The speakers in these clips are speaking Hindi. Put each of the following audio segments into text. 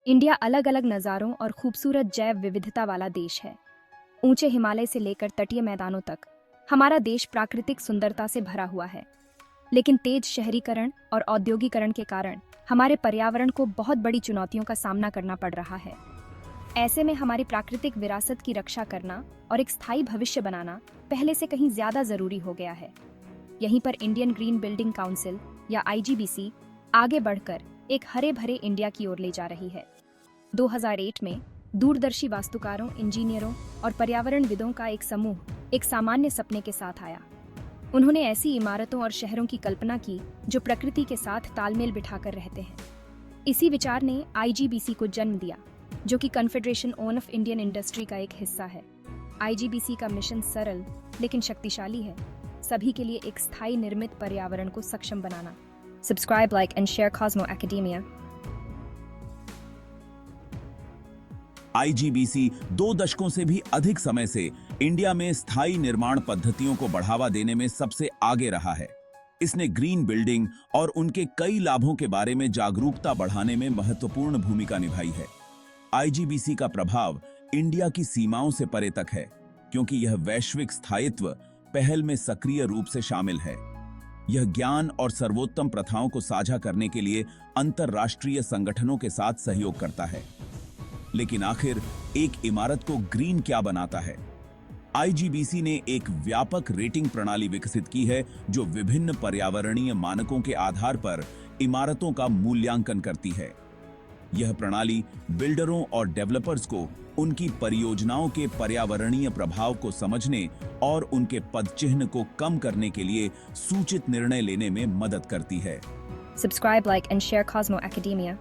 इंडिया अलग अलग नज़ारों और खूबसूरत जैव विविधता वाला देश है। ऊंचे हिमालय से लेकर तटीय मैदानों तक हमारा देश प्राकृतिक सुंदरता से भरा हुआ है। लेकिन तेज शहरीकरण और औद्योगिकरण के कारण हमारे पर्यावरण को बहुत बड़ी चुनौतियों का सामना करना पड़ रहा है। ऐसे में हमारी प्राकृतिक विरासत की रक्षा करना और एक स्थायी भविष्य बनाना पहले से कहीं ज्यादा जरूरी हो गया है। यहीं पर इंडियन ग्रीन बिल्डिंग काउंसिल या IGBC आगे बढ़कर एक हरे भरे इंडिया की ओर ले जा रही है। 2008 में दूरदर्शी वास्तुकारों, इंजीनियरों और पर्यावरणविदों का एक समूह एक सामान्य सपने के साथ आया। उन्होंने ऐसी इमारतों और शहरों की कल्पना की जो प्रकृति के साथ तालमेल बिठाकर रहते हैं। इसी विचार ने IGBC को जन्म दिया, जो कि कॉन्फेडरेशन ऑफ इंडियन इंडस्ट्री का एक हिस्सा है। IGBC का मिशन सरल लेकिन शक्तिशाली है, सभी के लिए एक स्थायी निर्मित पर्यावरण को सक्षम बनाना। Subscribe, like and share Cosmo Academia. IGBC 2 दशकों से भी अधिक समय से इंडिया में स्थायी निर्माण पद्धतियों को बढ़ावा देने में सबसे आगे रहा है। इसने ग्रीन बिल्डिंग और उनके कई लाभों के बारे में जागरूकता बढ़ाने में महत्वपूर्ण भूमिका निभाई है। IGBC का प्रभाव इंडिया की सीमाओं से परे तक है, क्योंकि यह वैश्विक स्थायित्व पहल में सक्रिय रूप से शामिल है। यह ज्ञान और सर्वोत्तम प्रथाओं को साझा करने के लिए अंतरराष्ट्रीय संगठनों के साथ सहयोग करता है। लेकिन आखिर एक इमारत को ग्रीन क्या बनाता है? IGBC ने एक व्यापक रेटिंग प्रणाली विकसित की है जो विभिन्न पर्यावरणीय मानकों के आधार पर इमारतों का मूल्यांकन करती है। यह प्रणाली बिल्डरों और डेवलपर्स को उनकी परियोजनाओं के पर्यावरणीय प्रभाव को समझने और उनके पदचिह्न को कम करने के लिए सूचित निर्णय लेने में मदद करती है। Subscribe, like and share Cosmo Academia.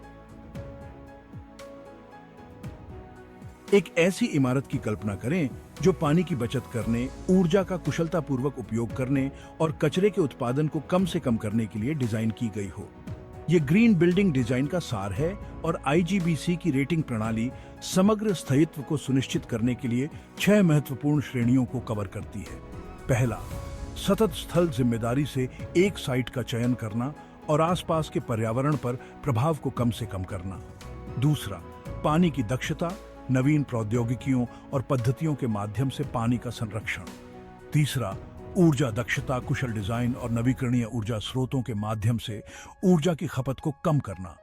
एक ऐसी इमारत की कल्पना करें जो पानी की बचत करने, ऊर्जा का कुशलतापूर्वक उपयोग करने और कचरे के उत्पादन को कम से कम करने के लिए डिजाइन की गई हो। ये ग्रीन बिल्डिंग डिजाइन का सार है और IGBC की रेटिंग प्रणाली समग्र स्थायित्व को सुनिश्चित करने के लिए 6 महत्वपूर्ण श्रेणियों को कवर करती है। पहला, सतत स्थल जिम्मेदारी से एक साइट का चयन करना और आसपास के पर्यावरण पर प्रभाव को कम से कम करना। दूसरा, पानी की दक्षता, नवीन प्रौद्योगिकियों और पद्धतियों के माध्यम से पानी का संरक्षण। तीसरा, ऊर्जा दक्षता, कुशल डिजाइन और नवीकरणीय ऊर्जा स्रोतों के माध्यम से ऊर्जा की खपत को कम करना।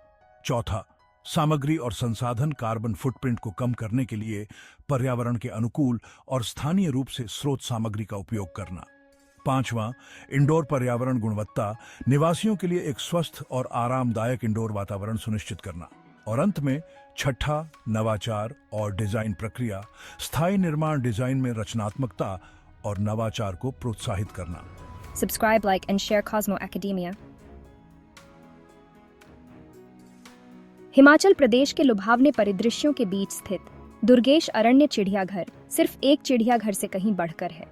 चौथा, सामग्री और संसाधन कार्बन फुटप्रिंट को कम करने के लिए पर्यावरण के अनुकूल और स्थानीय रूप से स्रोत सामग्री का उपयोग करना। पांचवां, इंडोर पर्यावरण गुणवत्ता, निवासियों के लिए एक स्वस्थ और आरामदायक इंडोर वातावरण सुनिश्चित करना। और अंत में छठा, नवाचार और डिजाइन प्रक्रिया, स्थायी निर्माण डिजाइन में रचनात्मकता और नवाचार को प्रोत्साहित करना। Subscribe, like and share Cosmo Academia. Himachal Pradesh के लुभावने परिदृश्यों के बीच स्थित दुर्गेश अरण्य चिड़ियाघर सिर्फ एक चिड़ियाघर से कहीं बढ़कर है।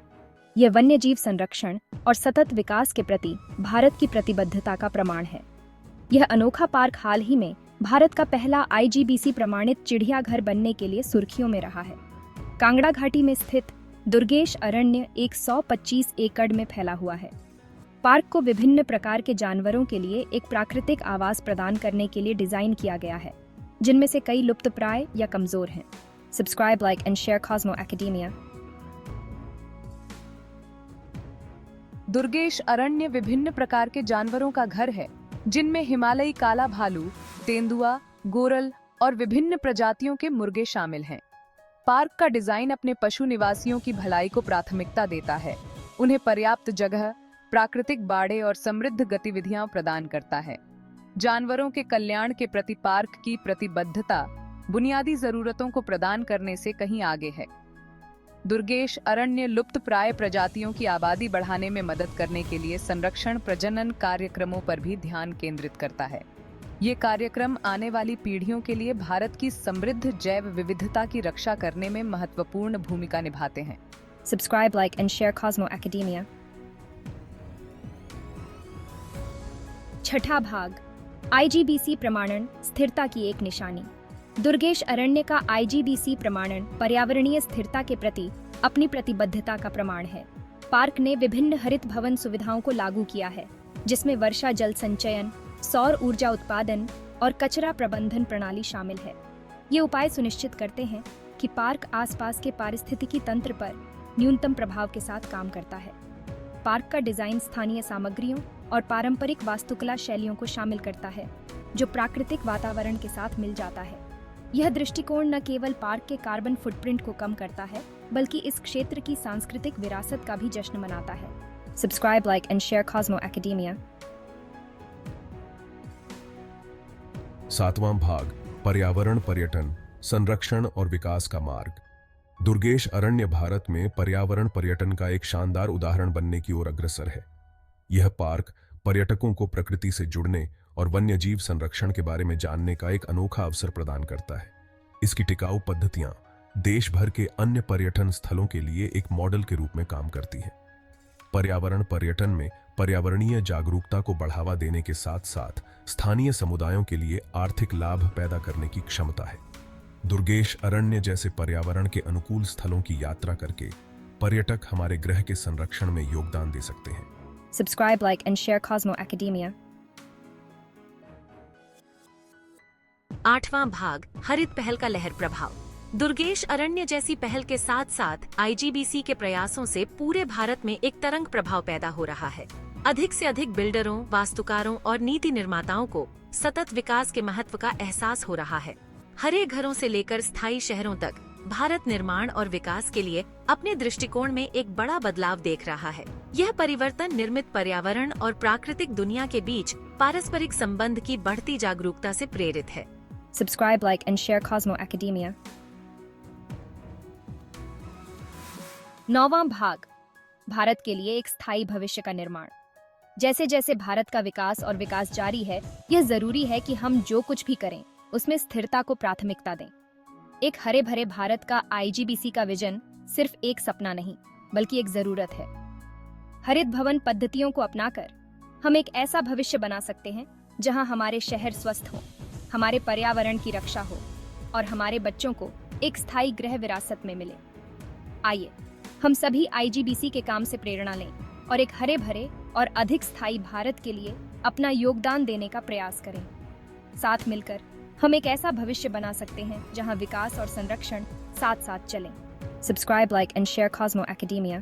यह वन्यजीव संरक्षण और सतत विकास के प्रति भारत की प्रतिबद्धता का प्रमाण है। यह अनोखा पार्क हाल ही में भारत का पहला IGBC प्रमाणित चिड़ियाघर बनने के लिए सुर्खियों में रहा है। कांगड़ा घाटी में स्थित दुर्गेश अरण्य 125 एकड़ में फैला हुआ है। पार्क को विभिन्न प्रकार के जानवरों के लिए एक प्राकृतिक आवास प्रदान करने के लिए डिजाइन किया गया है, जिनमें से कई लुप्तप्राय या कमजोर हैं। Subscribe, like and share Cosmo Academia. Durgesh अरण्य विभिन्न प्रकार के जानवरों का घर है, जिनमें हिमालयी काला भालू, तेंदुआ, गोरल और विभिन्न प्रजातियों के मुर्गे शामिल हैं। पार्क का डिजाइन अपने पशु निवासियों की भलाई को प्राथमिकता देता है। उन्हें पर्याप्त जगह, प्राकृतिक बाड़े और समृद्ध गतिविधियां प्रदान करता है। जानवरों के कल्याण के प्रति पार्क की प्रतिबद्धता बुनियादी जरूरतों को प्रदान करने से कहीं आगे है। दुर्गेश अरण्य लुप्तप्राय प्रजातियों की आबादी बढ़ाने में मदद करने के लिए संरक्षण प्रजनन कार्यक्रमों पर भी ध्यान केंद्रित करता है। ये कार्यक्रम आने वाली पीढ़ियों के लिए भारत की समृद्ध जैव विविधता की रक्षा करने में महत्वपूर्ण भूमिका निभाते हैं। Subscribe, like and share Cosmo Academia. छठा भाग, IGBC प्रमाणन स्थिरता की एक निशानी। दुर्गेश अरण्य का IGBC प्रमाणन पर्यावरणीय स्थिरता के प्रति अपनी प्रतिबद्धता का प्रमाण है। पार्क ने विभिन्न हरित भवन सुविधाओं को लागू किया है, जिसमें वर्षा जल संचयन, सौर ऊर्जा उत्पादन और कचरा प्रबंधन प्रणाली शामिल है। ये उपाय सुनिश्चित करते हैं कि पार्क आसपास के पारिस्थितिकी तंत्र पर न्यूनतम प्रभाव के साथ काम करता है। पार्क का डिजाइन स्थानीय सामग्रियों और पारंपरिक वास्तुकला शैलियों को शामिल करता है, जो प्राकृतिक वातावरण के साथ मिल जाता है। यह दृष्टिकोण न केवल पार्क के कार्बन फुटप्रिंट को कम करता है, बल्कि इस क्षेत्र की सांस्कृतिक विरासत का भी जश्न मनाता है। Subscribe, like and share Cosmo Academia. 7वां भाग, पर्यावरण पर्यटन, संरक्षण और विकास का मार्ग। दुर्गेश अरण्य भारत में पर्यावरण पर्यटन का एक शानदार उदाहरण बनने की ओर अग्रसर है। यह पार्क पर्यटकों को प्रकृति से जुड़ने और वन्यजीव संरक्षण के बारे में जानने का एक अनोखा अवसर प्रदान करता है। इसकी टिकाऊ पद्धतियां देश भर के अन्य पर्यटन स्थलों के लिए एक मॉडल के रूप में काम करती हैं। पर्यावरण पर्यटन में पर्यावरणीय जागरूकता को बढ़ावा देने के साथ साथ स्थानीय समुदायों के लिए आर्थिक लाभ पैदा करने की क्षमता है। दुर्गेश अरण्य जैसे पर्यावरण के अनुकूल स्थलों की यात्रा करके पर्यटक हमारे ग्रह के संरक्षण में योगदान दे सकते हैं। Subscribe, like and share Cosmo Academia. 8वां भाग, हरित पहल का लहर प्रभाव। दुर्गेश अरण्य जैसी पहल के साथ साथ IGBC के प्रयासों से पूरे भारत में एक तरंग प्रभाव पैदा हो रहा है। अधिक से अधिक बिल्डरों, वास्तुकारों और नीति निर्माताओं को सतत विकास के महत्व का एहसास हो रहा है। हरे घरों से लेकर स्थायी शहरों तक भारत निर्माण और विकास के लिए अपने दृष्टिकोण में एक बड़ा बदलाव देख रहा है। यह परिवर्तन निर्मित पर्यावरण और प्राकृतिक दुनिया के बीच पारस्परिक संबंध की बढ़ती जागरूकता से प्रेरित है। Subscribe, like and share Cosmo Academia. 9वां भाग, भारत के लिए एक स्थायी भविष्य का निर्माण। जैसे जैसे भारत का विकास और विकास जारी है, यह जरूरी है कि हम जो कुछ भी करें उसमें स्थिरता को प्राथमिकता दें। एक हरे भरे भारत का IGBC का विजन सिर्फ एक सपना नहीं, बल्कि एक जरूरत है। हरित भवन पद्धतियों को अपनाकर हम एक ऐसा भविष्य बना सकते हैं जहां हमारे शहर स्वस्थ हों, हमारे पर्यावरण की रक्षा हो और हमारे बच्चों को एक स्थायी गृह विरासत में मिले। आइए हम सभी IGBC के काम से प्रेरणा लें और एक हरे भरे और अधिक स्थायी भारत के लिए अपना योगदान देने का प्रयास करें। साथ मिलकर हम एक ऐसा भविष्य बना सकते हैं जहां विकास और संरक्षण साथ साथ चलें। Subscribe, like and share Cosmo Academia.